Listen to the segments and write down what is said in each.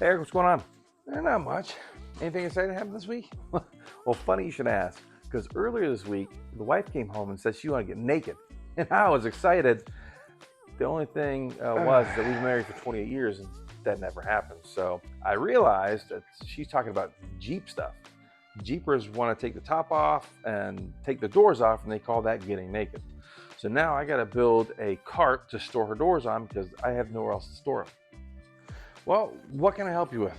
Hey, Eric, what's going on? Not much. Anything exciting happened this week? Well, funny you should ask, because earlier this week, the wife came home and said she wanted to get naked. And I was excited. The only thing was that we've been married for 28 years and that never happened. So I realized that she's talking about Jeep stuff. Jeepers want to take the top off and take the doors off, and they call that getting naked. So now I got to build a cart to store her doors on because I have nowhere else to store them. Well, what can I help you with?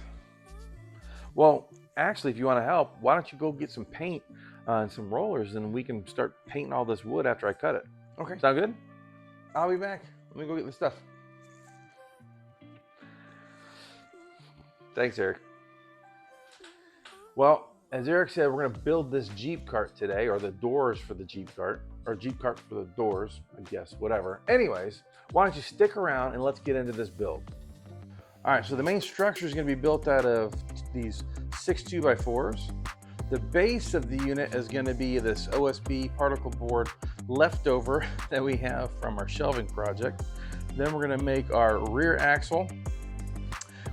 Well, actually, if you want to help, why don't you go get some paint and some rollers, and we can start painting all this wood after I cut it. Okay. Sound good? I'll be back. Let me go get the stuff. Thanks, Eric. Well, as Eric said, we're going to build this Jeep cart today, or the doors for the Jeep cart, or Jeep cart for the doors, I guess, whatever. Anyways, why don't you stick around and let's get into this build. All right, so the main structure is going to be built out of these 6 2x4s. The base of the unit is going to be this OSB particle board leftover that we have from our shelving project. Then we're going to make our rear axle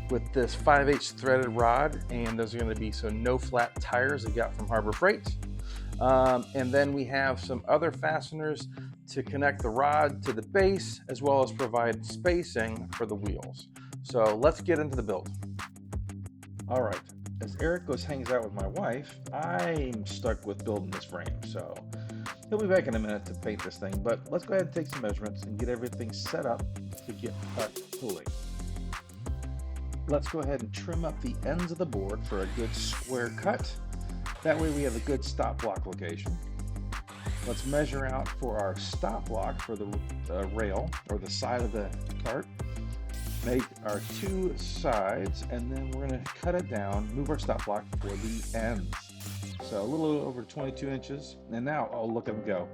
with this 5/8 threaded rod, and those are going to be some no flat tires I got from Harbor Freight. And then we have some other fasteners to connect the rod to the base, as well as provide spacing for the wheels. So let's get into the build. All right. As Eric hangs out with my wife, I'm stuck with building this frame. So he'll be back in a minute to paint this thing. But let's go ahead and take some measurements and get everything set up to get cut fully. Let's go ahead and trim up the ends of the board for a good square cut. That way we have a good stop block location. Let's measure out for our stop block for the rail or the side of the cart. Make our 2 sides, and then we're going to cut it down, move our stop block for the ends. So a little over 22 inches. And now, oh, look at him go.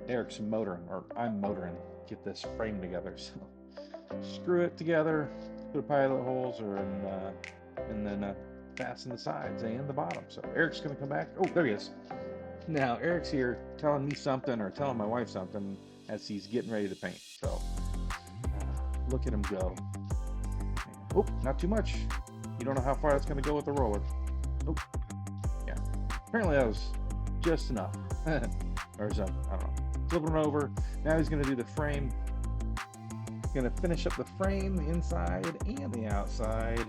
Eric's motoring, or I'm motoring, get this frame together. So screw it together, put pilot holes, and then fasten the sides and the bottom. So Eric's going to come back. Oh, there he is. Now Eric's here telling me something or telling my wife something as he's getting ready to paint. So look at him go. Oh, not too much. You don't know how far that's going to go with the roller. Oh, yeah. Apparently that was just enough. Or something. I don't know. Flipping it over. Now he's going to do the frame. He's going to finish up the frame, the inside and the outside.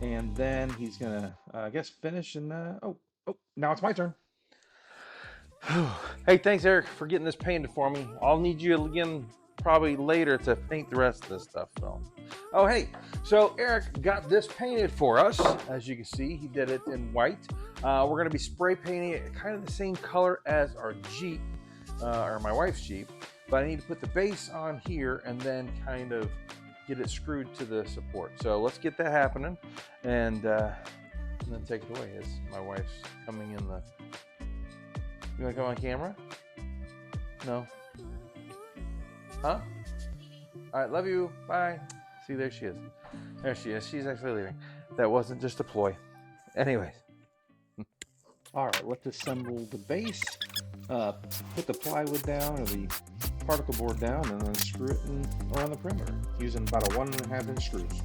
And then he's going to, I guess, finish and, oh, now it's my turn. Hey, thanks, Eric, for getting this painted for me. I'll need you again probably later to paint the rest of this stuff, though. Oh, hey, so Eric got this painted for us. As you can see, he did it in white. We're going to be spray painting it kind of the same color as our Jeep, or my wife's Jeep, but I need to put the base on here and then kind of get it screwed to the support. So let's get that happening, and then take it away as my wife's coming in the... You want to come on camera? No? Huh? All right, love you. Bye. See, there she is. There she is. She's actually leaving. That wasn't just a ploy. Anyways. All right, let's assemble the base. Put the plywood down or the particle board down, and then screw it around the perimeter using about a 1.5 inch screws.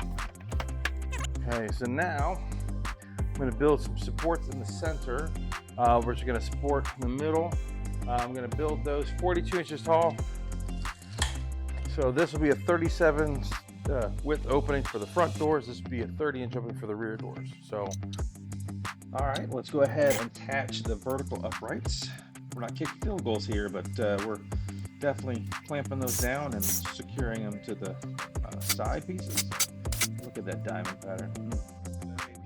Okay, so now I'm going to build some supports in the center. We're just going to support in the middle. I'm going to build those 42 inches tall. So this will be a 37 width opening for the front doors. This will be a 30-inch opening for the rear doors. So, all right, let's go ahead and attach the vertical uprights. We're not kicking field goals here, but we're definitely clamping those down and securing them to the side pieces. Look at that diamond pattern.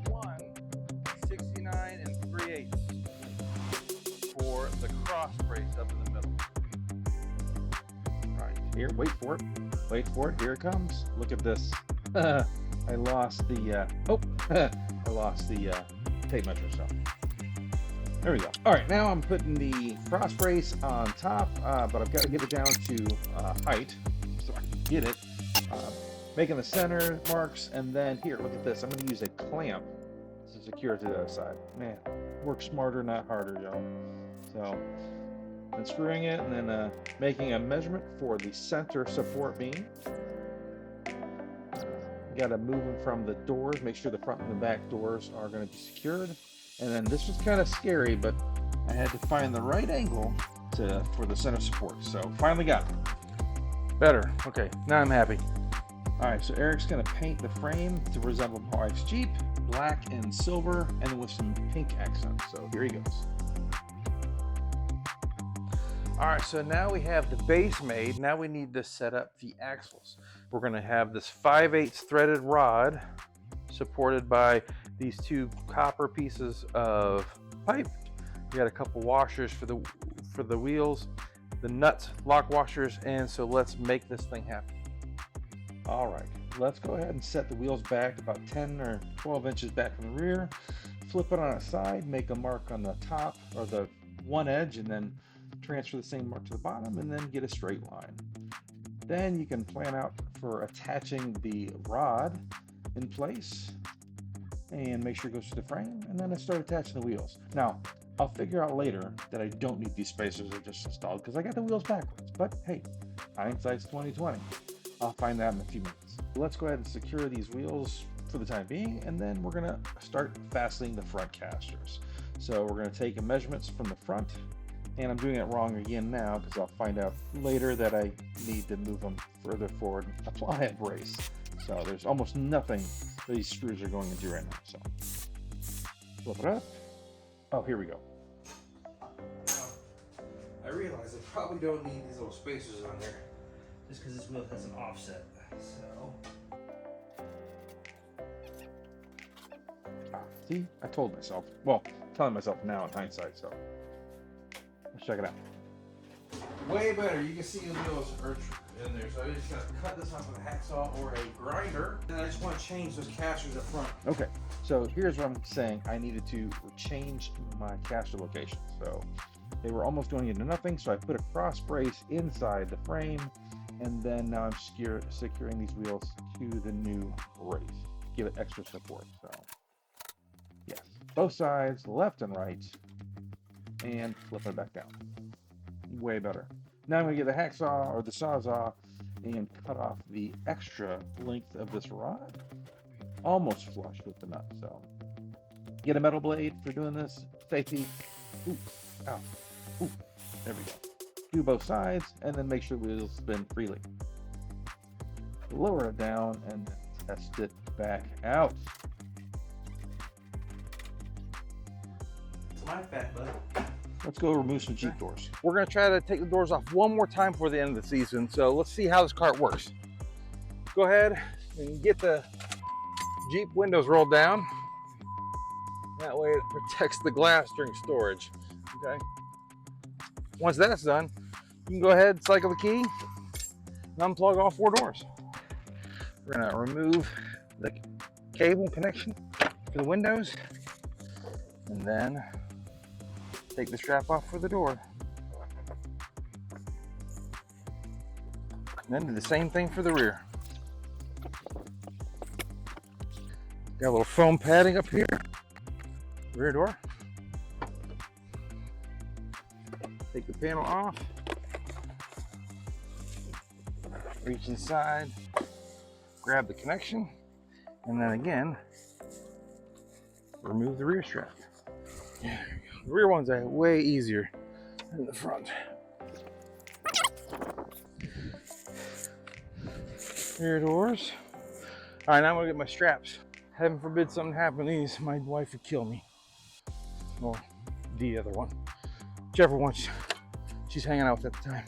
1, 69 3/8 for the cross brace up in the middle. Here, wait for it. Wait for it. Here it comes. Look at this. I lost the I lost the tape measure. So there we go. All right, now I'm putting the cross brace on top, but I've got to get it down to height so I can get it. Making the center marks, and then here, look at this. I'm going to use a clamp to secure it to the other side. Man, work smarter, not harder, y'all. So. And screwing it, and then making a measurement for the center support beam. got to move them from the doors, make sure the front and the back doors are going to be secured. And then this was kind of scary, but I had to find the right angle for the center support. So finally got it. Better. Okay, now I'm happy. All right, so Erik's going to paint the frame to resemble my wife's Jeep, black and silver, and then with some pink accents. So here he goes. All right, so now we have the base made. Now we need to set up the axles. We're gonna have this 5/8 threaded rod supported by these two copper pieces of pipe. We got a couple washers for the wheels, the nuts, lock washers, and so let's make this thing happen. All right, let's go ahead and set the wheels back about 10 or 12 inches back from the rear. Flip it on its side, make a mark on the top or the one edge, and then transfer the same mark to the bottom, and then get a straight line. Then you can plan out for attaching the rod in place and make sure it goes to the frame, and then I start attaching the wheels. Now, I'll figure out later that I don't need these spacers I just installed because I got the wheels backwards, but hey, hindsight's 20/20. I'll find out in a few minutes. Let's go ahead and secure these wheels for the time being, and then we're gonna start fastening the front casters. So we're gonna take measurements from the front, and I'm doing it wrong again now because I'll find out later that I need to move them further forward and apply a brace. So there's almost nothing these screws are going into right now. So flip it up. Oh, here we go. I realize I probably don't need these little spacers on there just because this wheel has an offset. So See, I told myself. Well, telling myself now in hindsight. So let's check it out. way better. You can see the wheels are in there. So I just gotta cut this off with a hacksaw or a grinder. And I just want to change those casters up front. Okay, so here's what I'm saying. I needed to change my caster location. So they were almost going into nothing. So I put a cross brace inside the frame, and then now I'm securing these wheels to the new brace. Give it extra support. So yes, both sides, left and right, and flip it back down. Way better. Now I'm going to get the hacksaw or the sawzall and cut off the extra length of this rod, almost flush with the nut. So get a metal blade for doing this. Safety. Ooh, ow. Ooh, there we go. Do both sides and then make sure the wheels spin freely. Lower it down and test it back out. It's my fat butt. Let's go remove some Jeep doors. We're gonna try to take the doors off one more time before the end of the season. So let's see how this cart works. Go ahead and get the Jeep windows rolled down. That way it protects the glass during storage, okay? Once that's done, you can go ahead, cycle the key, and unplug all four doors. We're gonna remove the cable connection for the windows, and then take the strap off for the door. And then do the same thing for the rear. Got a little foam padding up here. Rear door. Take the panel off. Reach inside. Grab the connection. And then again, remove the rear strap. There we go. The rear ones are way easier than the front. Rear doors. All right, now I'm gonna get my straps. Heaven forbid something happen to these, my wife would kill me. Or the other one. Whichever one she's hanging out with at the time.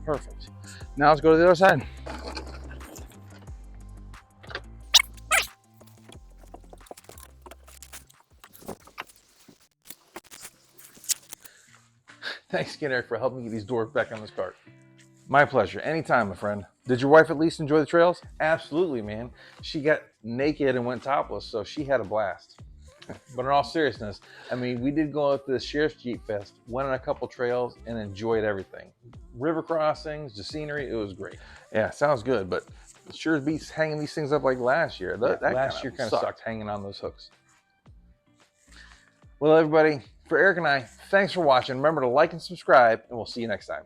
Perfect. Now let's go to the other side. Thanks again, Eric, for helping me get these doors back on this cart. My pleasure. Anytime, my friend. Did your wife at least enjoy the trails? Absolutely, man. She got naked and went topless, so she had a blast. But in all seriousness, I mean, we did go out to the Sheriff's Jeep Fest, went on a couple trails, and enjoyed everything. River crossings, the scenery, it was great. Yeah, sounds good, but it sure beats hanging these things up like last year. That last year kind of sucked hanging on those hooks. Well, everybody, for Eric and I, thanks for watching. Remember to like and subscribe, and we'll see you next time.